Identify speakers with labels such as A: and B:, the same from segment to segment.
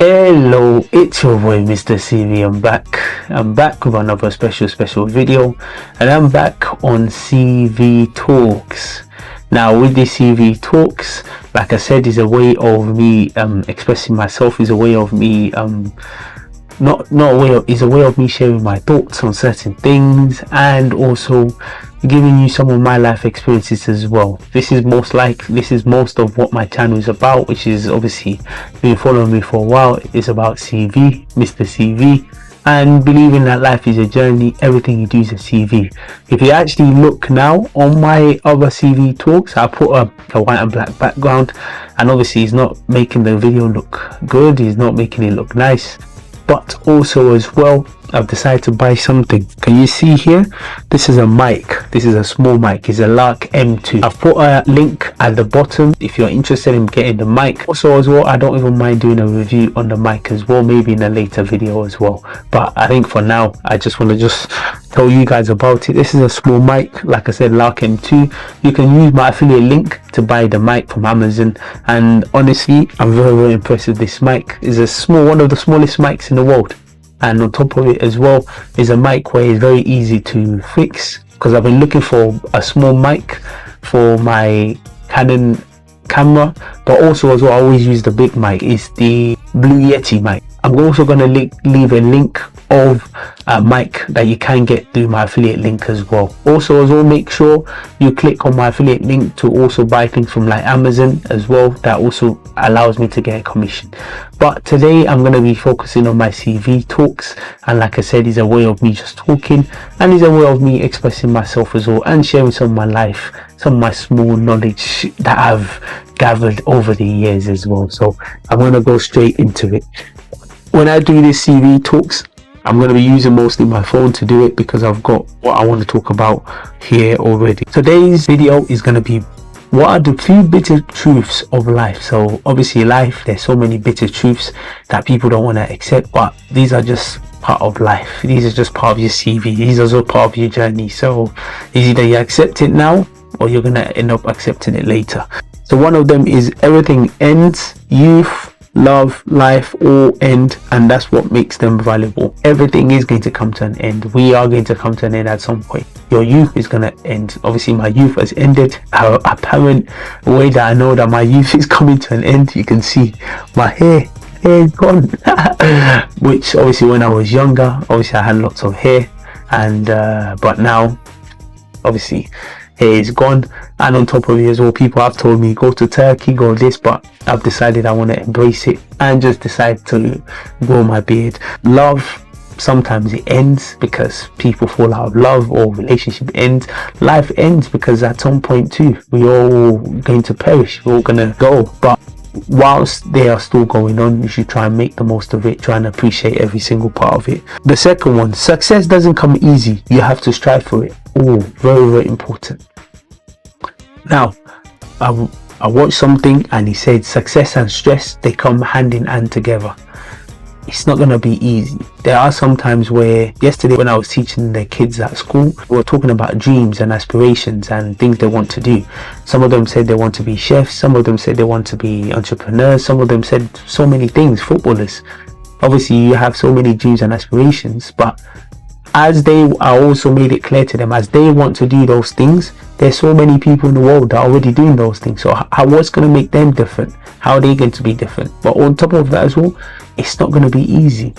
A: Hello, it's your boy MrCV. I'm back with another special video, and I'm back on CVTalks. Now with this CVTalks, like I said, is a way of me expressing myself, is a way of me is a way of me sharing my thoughts on certain things, and also giving you some of my life experiences as well. This is most of what my channel is about, which is obviously been following me for a while. It's about MrCV, and believing that life is a journey. Everything you do is a CV. If you actually look now on my other CVTalks, I put a white and black background, and obviously it's not making the video look good, it's not making it look nice. But also as well, I've decided to buy something. Can you see here? This is a mic. This is a small mic. It's a Lark M2. I've put a link at the bottom if you're interested in getting the mic. Also as well, I don't even mind doing a review on the mic as well, maybe in a later video as well. But I think for now, I just want to tell you guys about it. This is a small mic, like I said, Lark M2. You can use my affiliate link to buy the mic from Amazon, and honestly, I'm very impressed with this mic. It's one of the smallest mics in the world. And on top of it as well is a mic where it's very easy to fix, because I've been looking for a small mic for my Canon camera, but also as well I always use the big mic. It's the Blue Yeti mic. I'm also going to leave a link of a mic that you can get through my affiliate link as well. Also as well, make sure you click on my affiliate link to also buy things from like Amazon as well. That also allows me to get a commission. But today I'm going to be focusing on my CVTalks, and like I said, it's a way of me just talking, and it's a way of me expressing myself as well, and sharing some of my life, some of my small knowledge that I've gathered over the years as well. So I'm going to go straight into it. When I do this CVTalks, I'm going to be using mostly my phone to do it, because I've got what I want to talk about here already. Today's video is going to be what are the few bitter truths of life. So obviously life, there's so many bitter truths that people don't want to accept, but these are just part of life. These are just part of your CV. These are also part of your journey. So it's either you accept it now, or you're going to end up accepting it later. So one of them is everything ends. Youth, love, life all end, and that's what makes them valuable. Everything is going to come to an end. We are going to come to an end at some point. Your youth is going to end. Obviously my youth has ended. Apparent way that I know that my youth is coming to an end, you can see my hair is gone. Which obviously when I was younger, obviously I had lots of hair, and but now obviously hair is gone. And on top of it as well, people have told me go to Turkey, go this, but I've decided I want to embrace it and just decide to grow my beard. Love, sometimes it ends because people fall out of love, or relationship ends. Life ends because at some point too, we're all going to perish, we're all gonna go. But whilst they are still going on, you should try and make the most of it, try and appreciate every single part of it. The second one, success doesn't come easy, you have to strive for it. Oh, very important. Now I watched something and he said success and stress, they come hand in hand together. It's not going to be easy. There are some times where, yesterday when I was teaching the kids at school, we were talking about dreams and aspirations and things they want to do. Some of them said they want to be chefs, some of them said they want to be entrepreneurs, some of them said so many things, footballers. Obviously you have so many dreams and aspirations, but as I also made it clear to them, as they want to do those things, there's so many people in the world that are already doing those things. So what's going to make them different? How are they going to be different? But on top of that as well, it's not going to be easy.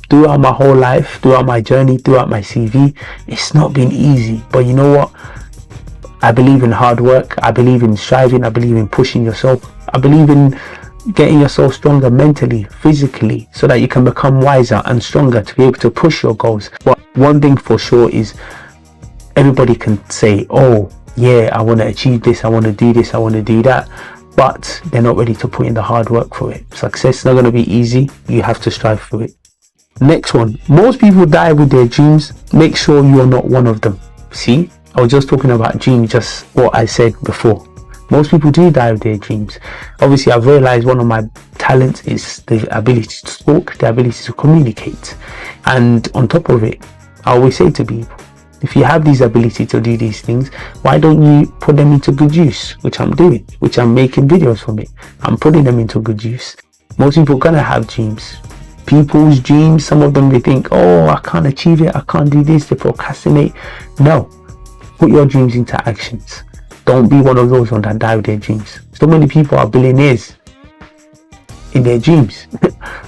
A: Throughout my whole life, throughout my journey, throughout my CV, it's not been easy. But you know what? I believe in hard work. I believe in striving. I believe in pushing yourself. I believe in getting yourself stronger mentally, physically, so that you can become wiser and stronger to be able to push your goals. But one thing for sure is, everybody can say, oh yeah, I want to achieve this, I want to do this, I want to do that, but they're not ready to put in the hard work for it. Success is not going to be easy, you have to strive for it. Next one, most people die with their dreams. Make sure you're not one of them. See, I was just talking about dreams, just what I said before. Most people do die with their dreams. Obviously I've realized one of my talents is the ability to talk, the ability to communicate. And on top of it, I always say to people, if you have these ability to do these things, why don't you put them into good use? Which I'm doing, which I'm making videos from it. I'm putting them into good use. Most people are gonna have dreams. People's dreams, some of them they think, oh, I can't achieve it, I can't do this, they procrastinate. No, put your dreams into actions. Don't be one of those ones that die with their dreams. So many people are billionaires in their dreams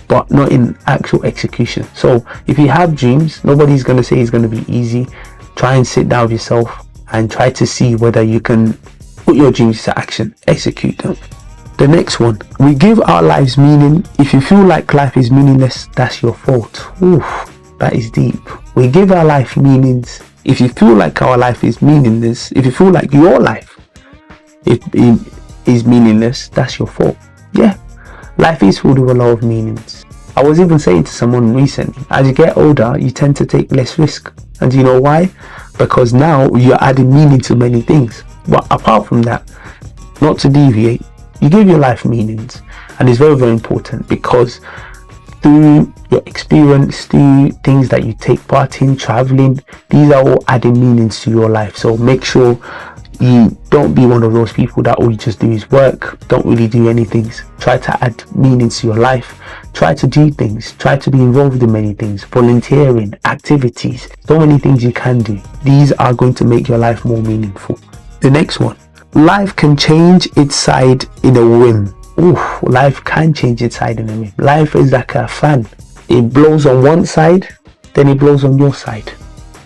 A: but not in actual execution. So if you have dreams, nobody's going to say it's going to be easy. Try and sit down with yourself and try to see whether you can put your dreams into action, execute them. The next one, we give our lives meaning. If you feel like life is meaningless, that's your fault. Oof, that is deep. We give our life meanings. If you feel like our life is meaningless, if you feel like your life is meaningless, that's your fault. Yeah, life is filled with a lot of meanings. I was even saying to someone recently, as you get older, you tend to take less risk. And do you know why? Because now you're adding meaning to many things. But apart from that, not to deviate, you give your life meanings. And it's very, very important, because through your experience, through things that you take part in, traveling, these are all adding meanings to your life. So make sure you don't be one of those people that all you just do is work, don't really do anything. Try to add meanings to your life. Try to do things. Try to be involved in many things. Volunteering, activities, so many things you can do. These are going to make your life more meaningful. The next one, life can change its side in a whim. Oof, life can change its side in a whim. Life is like a fan. It blows on one side, then it blows on your side.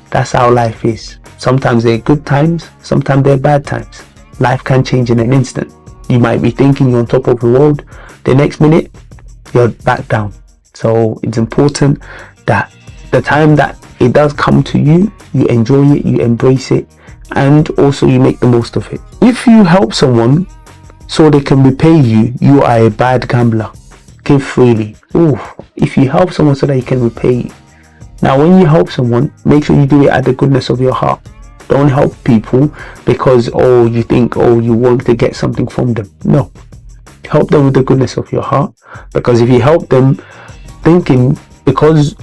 A: That's how life is. Sometimes they're good times, sometimes they're bad times. Life can change in an instant. You might be thinking you're on top of the world, the next minute you're back down. So it's important that the time that it does come to you, you enjoy it, you embrace it, and also you make the most of it. If you help someone so they can repay you, you are a bad gambler. Give freely. Ooh, if you help someone so that you can repay you. Now, when you help someone, make sure you do it out of the goodness of your heart. Don't help people because, you think, you want to get something from them. No. Help them with the goodness of your heart. Because if you help them thinking, because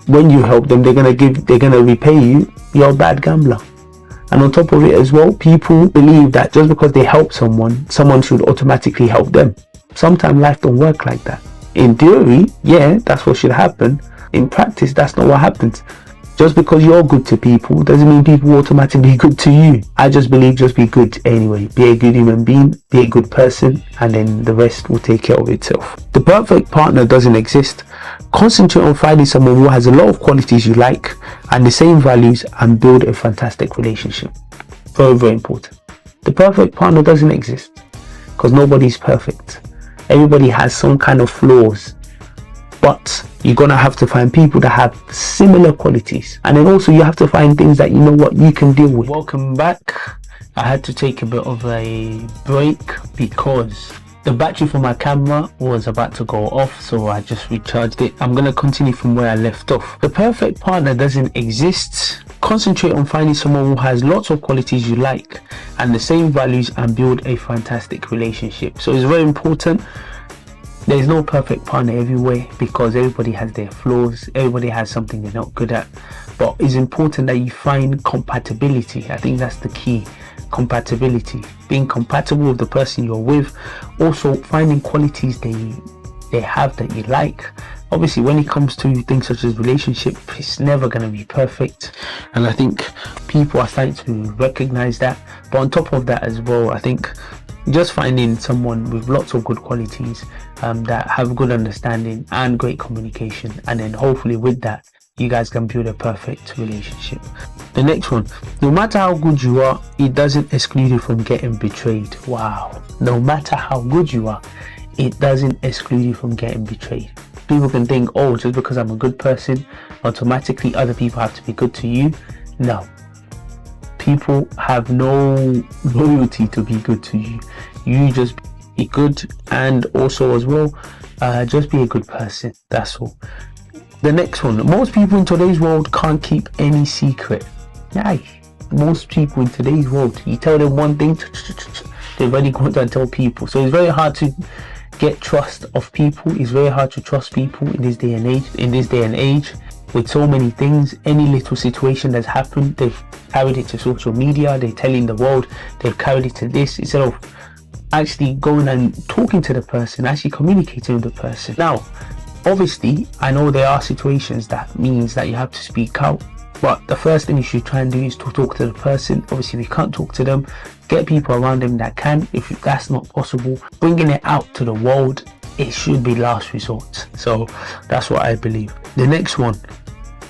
A: when you help them, they're gonna repay you, you're a bad gambler. And on top of it as well, people believe that just because they help someone should automatically help them. Sometimes life don't work like that. In theory, yeah, that's what should happen. In practice, that's not what happens. Just because you're good to people doesn't mean people will automatically be good to you. I just believe just be good anyway. Be a good human being, be a good person, and then the rest will take care of itself. The perfect partner doesn't exist. Concentrate on finding someone who has a lot of qualities you like and the same values, and build a fantastic relationship. Very, very important. The perfect partner doesn't exist because nobody's perfect. Everybody has some kind of flaws. But you're going to have to find people that have similar qualities. And then also you have to find things that you know what you can deal with. Welcome back. I had to take a bit of a break because the battery for my camera was about to go off. So I just recharged it. I'm going to continue from where I left off. The perfect partner doesn't exist. Concentrate on finding someone who has lots of qualities you like and the same values, and build a fantastic relationship. So it's very important. There's no perfect partner everywhere because everybody has their flaws. Everybody has something they're not good at. But it's important that you find compatibility. I think that's the key. Compatibility. Being compatible with the person you're with. Also finding qualities they have that you like. Obviously, when it comes to things such as relationship, it's never going to be perfect. And I think people are starting to recognize that. But on top of that as well, I think just finding someone with lots of good qualities that have good understanding and great communication, and then hopefully with that you guys can build a perfect relationship. The next one, no matter how good you are, it doesn't exclude you from getting betrayed. Wow. No matter how good you are, it doesn't exclude you from getting betrayed. People can think, just because I'm a good person, automatically other people have to be good to you. No. People have no loyalty to be good to you. You just be good, and also as well, just be a good person. That's all. The next one, most people in today's world can't keep any secret. Yeah, most people in today's world, you tell them one thing, they've already gone to tell people. So it's very hard to get trust of people. It's very hard to trust people in this day and age. With so many things, any little situation that's happened, they've carried it to social media, they're telling the world, they've carried it to this, instead of actually going and talking to the person, actually communicating with the person. Now, obviously, I know there are situations that means that you have to speak out, but the first thing you should try and do is to talk to the person. Obviously, if you can't talk to them, get people around them that can. If that's not possible, bringing it out to the world, it should be last resort. So that's what I believe. The next one,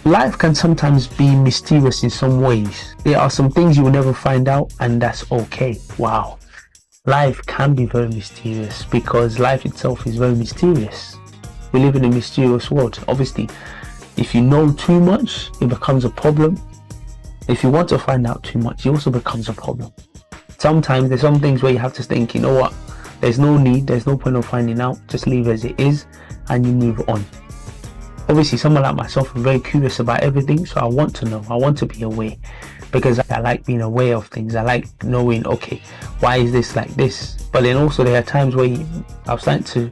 A: life can sometimes be mysterious in some ways. There are some things you will never find out, and that's okay. Wow. Life can be very mysterious because life itself is very mysterious. We live in a mysterious world. Obviously, if you know too much, it becomes a problem. If you want to find out too much, it also becomes a problem. Sometimes there's some things where you have to think, you know what, there's no need, there's no point of finding out, just leave it as it is and you move on. Obviously, someone like myself is very curious about everything, so I want to know, I want to be aware, because I like being aware of things. I like knowing, okay, why is this like this? But then also there are times where I'm starting to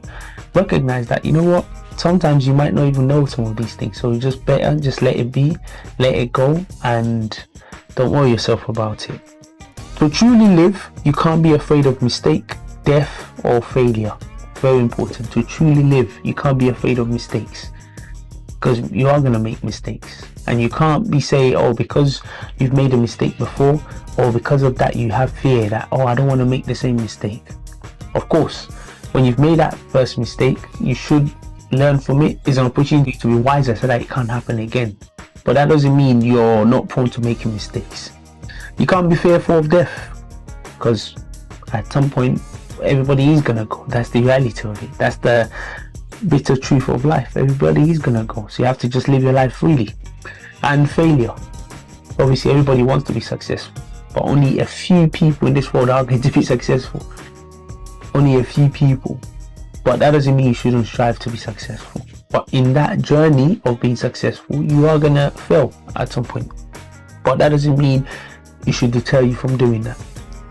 A: recognize that, you know what, sometimes you might not even know some of these things, so you just better just let it be, let it go, and don't worry yourself about it. To truly live, you can't be afraid of mistake, death, or failure. Very important. To truly live, you can't be afraid of mistakes, because you are going to make mistakes, and you can't be saying, oh, because you've made a mistake before, or because of that you have fear that, oh, I don't want to make the same mistake. Of course, when you've made that first mistake, you should learn from it. It's an opportunity to be wiser so that it can't happen again. But that doesn't mean you're not prone to making mistakes. You can't be fearful of death, because at some point everybody is gonna go. That's the reality of it. That's the bitter truth of life. Everybody is gonna go, so you have to just live your life freely. And failure, obviously everybody wants to be successful, but only a few people in this world are going to be successful. Only a few people. But that doesn't mean you shouldn't strive to be successful. But in that journey of being successful, you are gonna fail at some point. But that doesn't mean it should deter you from doing that.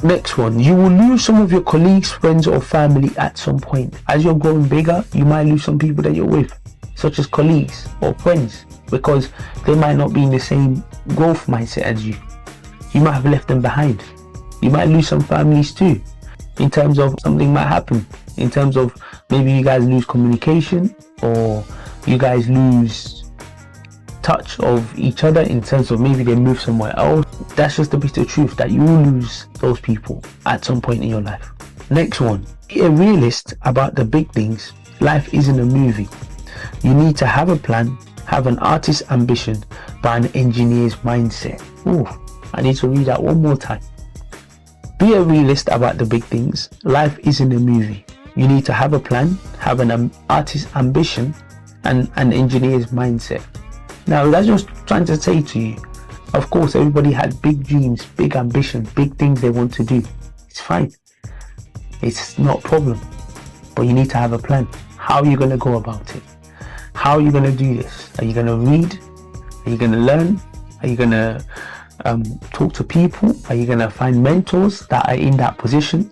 A: Next one, you will lose some of your colleagues, friends, or family at some point. As you're growing bigger, you might lose some people that you're with, such as colleagues or friends, because they might not be in the same growth mindset as you. You might have left them behind. You might lose some families too, in terms of something might happen, in terms of maybe you guys lose communication, or you guys lose touch of each other, in terms of maybe they move somewhere else. That's just the bitter truth, that you will lose those people at some point in your life. Next one, be a realist about the big things. Life isn't a movie. You need to have a plan, have an artist's ambition, but an engineer's mindset. Ooh, I need to read that one more time. Be a realist about the big things. Life isn't a movie. You need to have a plan, have an artist's ambition, and an engineer's mindset. Now, that's just trying to say to you, of course, everybody had big dreams, big ambitions, big things they want to do. It's fine. It's not a problem. But you need to have a plan. How are you going to go about it? How are you going to do this? Are you going to read? Are you going to learn? Are you going to talk to people? Are you going to find mentors that are in that position?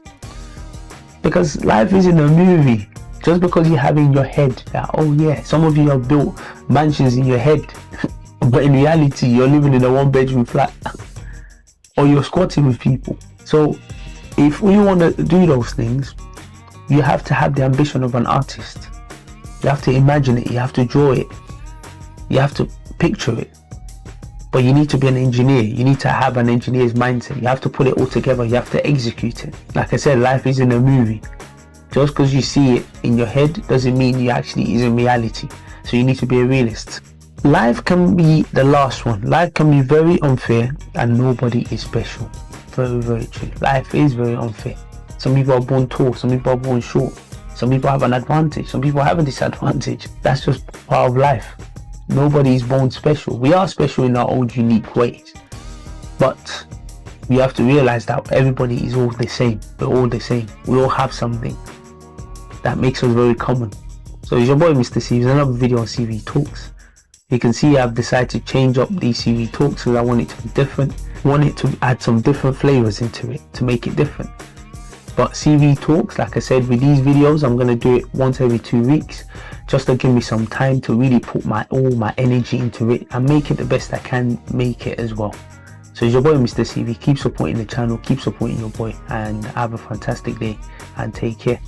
A: Because life isn't a movie. Just because you have in your head that, oh yeah, some of you have built mansions in your head, but in reality you're living in a 1-bedroom flat, or you're squatting with people. So if you want to do those things, you have to have the ambition of an artist. You have to imagine it, you have to draw it, you have to picture it. But you need to be an engineer. You need to have an engineer's mindset. You have to put it all together. You have to execute it. Like I said, life isn't a movie. Just because you see it in your head doesn't mean you actually is in reality. So you need to be a realist. Life can be the last one. Life can be very unfair, and nobody is special. Very, very true. Life is very unfair. Some people are born tall, some people are born short. Some people have an advantage, some people have a disadvantage. That's just part of life. Nobody is born special. We are special in our own unique ways. But we have to realize that everybody is all the same. We're all the same. We all have something that makes us very common. So it's your boy MrCV. There's another video on CVTalks. You can see I've decided to change up these CVTalks because I want it to be different. I want it to add some different flavors into it to make it different. But CVTalks, like I said, with these videos, I'm going to do it once every 2 weeks, just to give me some time to really put all my energy into it and make it the best I can make it as well. So So it's your boy Mr. CV. Keep supporting the channel, keep supporting your boy, and have a fantastic day and take care.